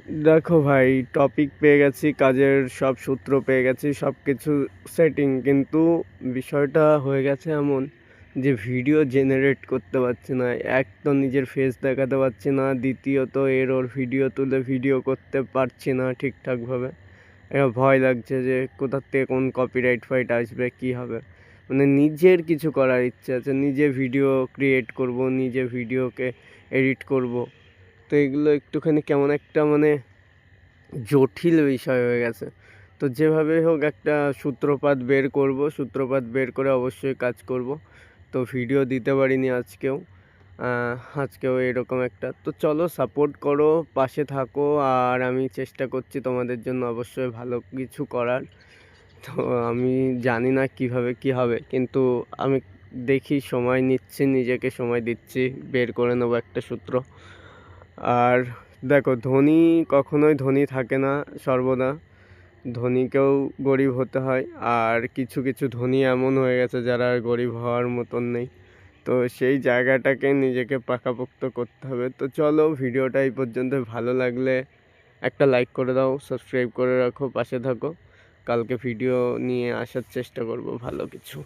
দেখো ভাই, টপিক পেয়ে গেছি, কাজের সব সূত্র পেয়ে গেছি, সব কিছু সেটিং, কিন্তু বিষয়টা হয়ে গেছে এমন যে ভিডিও জেনারেট করতে পারছি না। এক তো নিজের ফেস দেখাতে পারছি না, দ্বিতীয়ত ওর ভিডিও তুলে ভিডিও করতে পারছি না ঠিকঠাকভাবে। একটা ভয় লাগছে যে কোথার থেকে কোন কপিরাইট ফাইট আসবে, কী হবে। মানে নিজের কিছু করার ইচ্ছে আছে, নিজে ভিডিও ক্রিয়েট করব, নিজে ভিডিওকে এডিট করব। তো এগুলো একটুখানি কেমন একটা মানে জটিল বিষয় হয়ে গেছে। তো যেভাবে হোক একটা সূত্রপাত বের করব, সূত্রপাত বের করে অবশ্যই কাজ করব। তো ভিডিও দিতে পারিনি আজকেও, আজকেও এরকম একটা। তো চলো সাপোর্ট করো, পাশে থাকো, আর আমি চেষ্টা করছি তোমাদের জন্য অবশ্যই ভালো কিছু করার। তো আমি জানি না কিভাবে কি হবে, কিন্তু আমি দেখি, সময় নিচ্ছি, নিজেকে সময় দিচ্ছি, বের করে নেবো একটা সূত্র। আর দেখো, ধনী কখনোই ধনী থাকে না সর্বদা, ধনীকেও গরিব হতে হয়। আর কিছু কিছু ধনী এমন হয়ে গেছে যারা আর গরিব হওয়ার মতন নেই। তো সেই জায়গাটাকে নিজেকে পাকাপোক্ত করতে হবে। তো চলো, ভিডিওটা এই পর্যন্ত। ভালো লাগলে একটা লাইক করে দাও, সাবস্ক্রাইব করে রাখো, পাশে থাকো। কালকে ভিডিও নিয়ে আসার চেষ্টা করব ভালো কিছু।